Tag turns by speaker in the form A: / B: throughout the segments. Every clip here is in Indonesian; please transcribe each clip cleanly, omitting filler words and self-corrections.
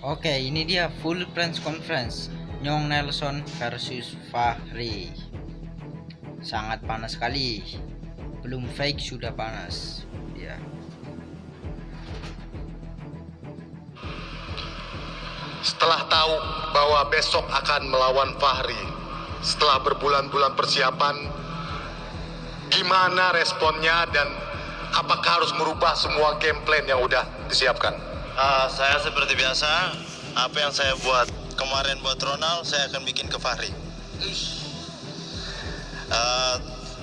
A: Oke, ini dia full press conference Nyong Nelson versus Fahri. Sangat panas sekali. Belum fake sudah panas. Ya.
B: Setelah tahu bahwa besok akan melawan Fahri, setelah berbulan-bulan persiapan, gimana responnya dan apakah harus merubah semua game plan yang udah disiapkan?
C: Saya seperti biasa, apa yang saya buat kemarin buat Ronald, saya akan bikin ke Fahri.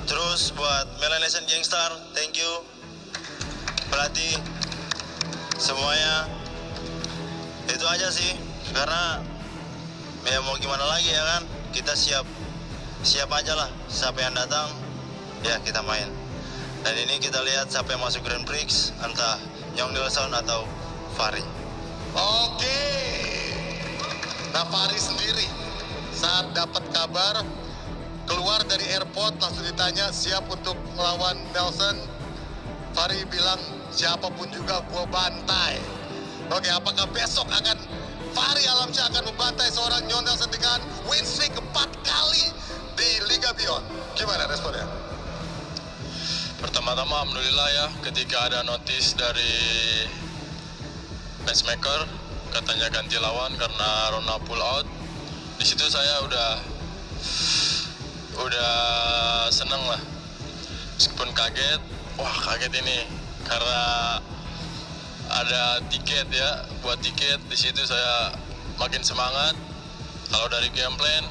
C: Terus buat Melanesian Gangstar, thank you. Pelatih, semuanya. Itu aja sih, karena ya mau gimana lagi ya kan, kita siap aja lah. Siapa yang datang, ya kita main. Dan ini kita lihat siapa yang masuk Grand Prix, entah Nyong Nelson atau Fahri.
B: Oke. Nah, Fahri sendiri saat dapat kabar keluar dari airport langsung ditanya siap untuk melawan Nelson. Fahri bilang siapapun juga gua bantai. Oke, apakah besok akan Fahri Alamsyah akan membantai seorang Nyong Nelson dengan win streak 4 kali di Liga Beyond? Gimana responnya?
D: Pertama-tama alhamdulillah ya, ketika ada notis dari matchmaker katanya ganti lawan karena Ronald pull out. Di situ saya udah seneng lah. Meskipun kaget, wah kaget ini karena ada tiket ya, buat tiket. Di situ saya makin semangat. Kalau dari game plan,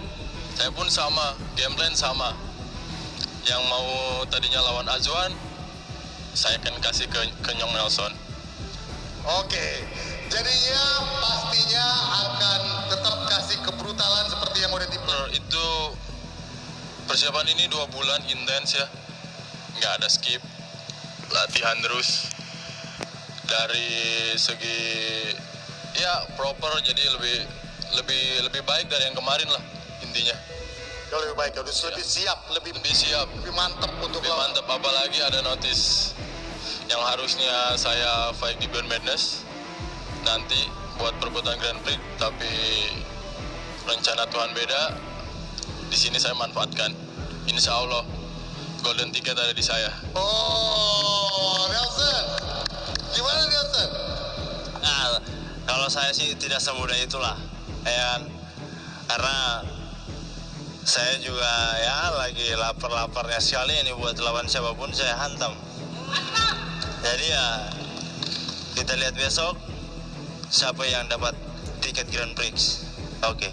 D: saya pun sama, game plan sama. Yang mau tadinya lawan Azwan, saya akan kasih ke Nyong Nelson.
B: Oke, jadinya pastinya akan tetap kasih kebrutalan seperti yang udah diplan.
D: Itu persiapan ini 2 bulan intens ya, nggak ada skip, latihan terus. Dari segi ya proper, jadi lebih baik dari yang kemarin lah intinya.
B: Jauh lebih baik, lebih siap, lebih
D: siap,
B: lebih mantep untuk
D: lebih mantap. Apalagi ada notis yang harusnya saya fight di Beyond Madness nanti buat perebutan Grand Prix, tapi rencana Tuhan beda. Di sini saya manfaatkan. Insya Allah golden ticket ada di saya.
B: Oh, Nelson, gimana Nelson?
C: Nah, kalau saya sih tidak semudah itulah, ya kan? Karena saya juga ya lagi lapar-laparnya sekali ini buat lawan siapapun saya hantam. Jadi ya kita lihat besok siapa yang dapat tiket Grand Prix. Oke.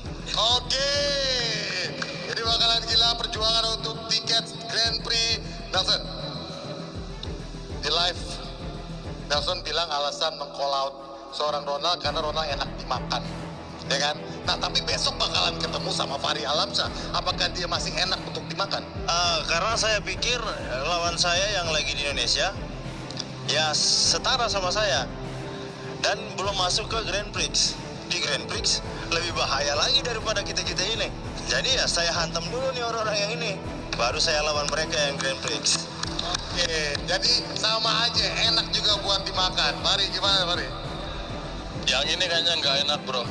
B: Jadi bakalan gila perjuangan untuk tiket Grand Prix. Nelson, di live Nelson bilang alasan meng-call out seorang Ronald karena Ronald enak dimakan, ya kan? Nah, tapi besok bakalan ketemu sama Fahri Alamsyah. Apakah dia masih enak untuk dimakan?
C: Karena saya pikir lawan saya yang lagi di Indonesia ya setara sama saya dan belum masuk ke Grand Prix. Di Grand Prix lebih bahaya lagi daripada kita-kita ini. Jadi ya saya hantam dulu nih orang-orang yang ini, baru saya lawan mereka yang Grand Prix.
B: Oke, jadi sama aja, enak juga buat dimakan. Fahri, gimana Fahri?
D: Yang ini kayaknya nggak enak bro.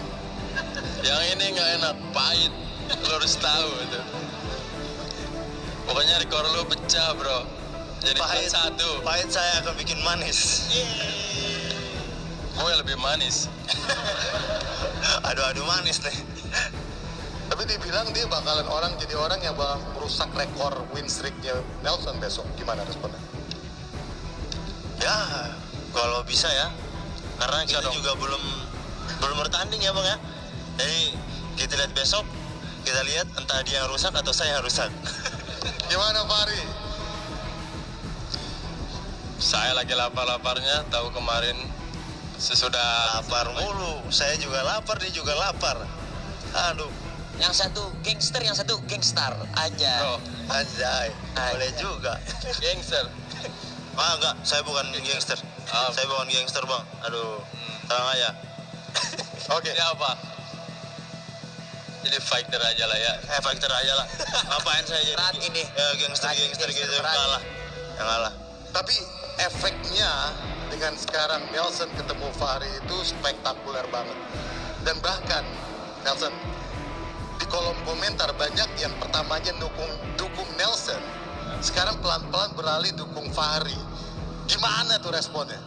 D: Yang ini nggak enak, pahit. Lo harus tahu itu. Pokoknya rekor lo pecah bro. Jadi
C: Pahit,
D: satu.
C: pahit saya akan bikin manis.
D: Gue lebih manis.
C: Aduh manis nih.
B: Tapi dibilang dia bakalan jadi orang yang bakal merusak rekor win streaknya Nelson besok. Gimana responnya?
C: Ya, kalau bisa ya. Karena kita juga belum bertanding ya bang ya. Jadi kita lihat besok, kita lihat entah dia yang rusak atau saya yang rusak.
B: Gimana Fahri?
D: Saya lagi lapar-laparnya, tahu kemarin sesudah
C: Lapar mulu, saya juga lapar, dia juga lapar. Aduh,
E: Yang satu gangster, yang satu gangstar aja.
D: bro,
C: anjay, boleh juga.
D: gangster.
C: Enggak, saya bukan gangster. Saya bukan gangster bang. Aduh, tenang aja.
B: Oke.
D: Ini apa? Jadi fighter aja lah ya.
C: Fighter aja lah. Ngapain saya jadi?
E: Berat ini.
C: Ya, gangster gitu.
E: berat.
C: Kalah. Yang kalah.
B: Tapi efeknya dengan sekarang Nelson ketemu Fahri itu spektakuler banget. Dan bahkan Nelson, di kolom komentar banyak yang pertamanya dukung Nelson, sekarang pelan-pelan beralih dukung Fahri. Gimana tuh responnya?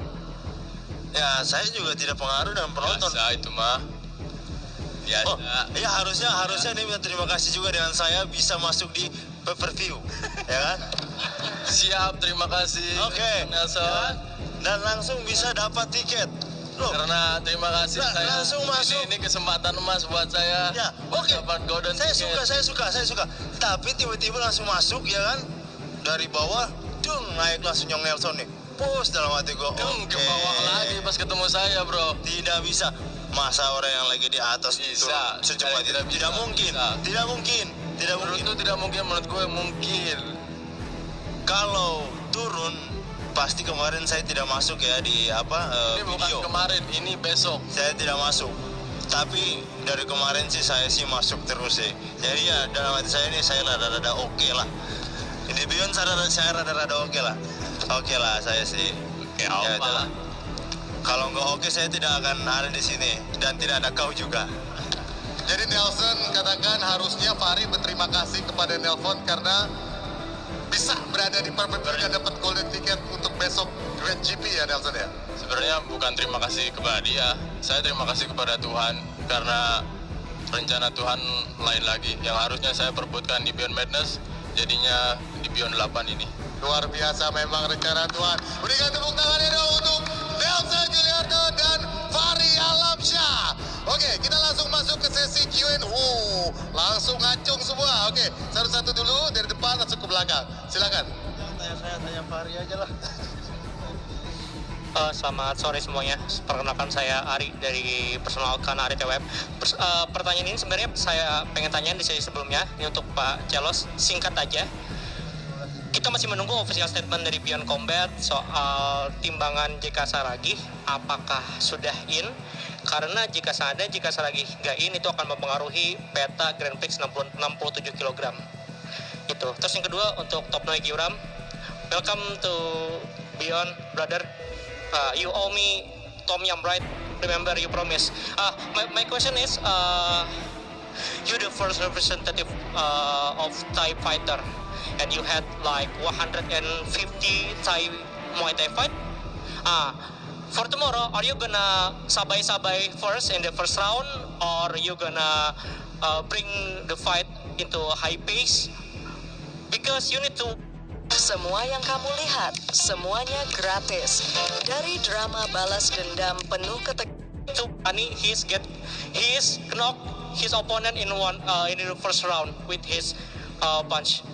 C: Ya, saya juga tidak pengaruh dengan penonton.
D: Biasa itu mah. Biasa.
C: Oh, ya harusnya dia minta terima kasih juga dengan saya bisa masuk di pay-per-view, ya kan?
D: Siap, terima kasih.
C: Oke,
D: Nelson.
C: Dan langsung bisa dapat tiket. Loh,
D: Karena terima kasih saya.
C: langsung masuk.
D: Ini kesempatan emas buat saya.
C: Ya, oke.
D: Dapat golden
C: Saya
D: ticket.
C: suka. Tapi tiba-tiba langsung masuk, ya kan? Dari bawah, naik langsung Nyong Nelson nih. Push dalam hati gue.
D: Ke bawah lagi pas ketemu saya, bro.
C: Tidak bisa. Masa orang yang lagi di atas
D: Bisa.
C: turun secepat itu?
D: Tidak bisa.
C: Tidak mungkin.
D: Bisa.
C: Tidak mungkin. Tidak
D: Menurut
C: mungkin.
D: itu tidak mungkin, menurut gue mungkin.
C: Kalau turun, pasti kemarin saya tidak masuk ya di
D: Ini bukan
C: video.
D: kemarin, ini besok.
C: Saya tidak masuk. Tapi dari kemarin sih saya sih masuk terus sih. Jadi ya dalam hati saya ini saya rada-rada oke lah. Di Beyond saya rada-rada oke lah. Oke lah saya sih.
D: Ya,
C: Ya,
D: apa?
C: itulah. Kalau nggak oke saya tidak akan ada di sini dan tidak ada kau juga.
B: Jadi Nelson katakan harusnya Fahri berterima kasih kepada Nelson karena bisa berada di pay-per-view dan dapat golden ticket untuk besok Grand GP ya Nelson ya.
D: Sebenarnya bukan terima kasih kepada dia. Saya terima kasih kepada Tuhan karena rencana Tuhan lain lagi yang harusnya saya perbutkan di Beyond Madness, jadinya di Beyond 8 ini.
B: Luar biasa memang rencana Tuhan. Berikan tepuk tangannya dong untuk Nelson Juliarto dan Fahri Alamsyah. Oke, kita langsung masuk ke sesi Q&A. Langsung ngacung semua. Oke, satu-satu dulu dari depan langsung ke belakang. Silakan.
C: Tanya Fahri aja lah.
F: Selamat sore semuanya. Perkenalkan saya Ari dari Personalkan Ari TWF. Pertanyaan ini sebenarnya saya pengen tanya di sesi sebelumnya. Ini untuk Pak Celos, singkat aja. Kita masih menunggu official statement dari Beyond Combat soal timbangan JK Saragih. Apakah sudah in? Karena jika Saragih nggak in, itu akan mempengaruhi peta Grand Prix 67 kg. Itu. Terus yang kedua untuk Top Noe Giuram. Welcome to Beyond, brother. You owe me Tom Yum, right? Remember, you promise. My question is, you the first representative of Thai fighter, and you had like 150 Thai Muay Thai fight. For tomorrow, are you gonna sabai first in the first round, or you gonna bring the fight into a high pace? Because you need to.
G: Semua yang kamu lihat, semuanya gratis. Dari drama balas dendam penuh
F: Ani, he knock his opponent in the first round with his punch.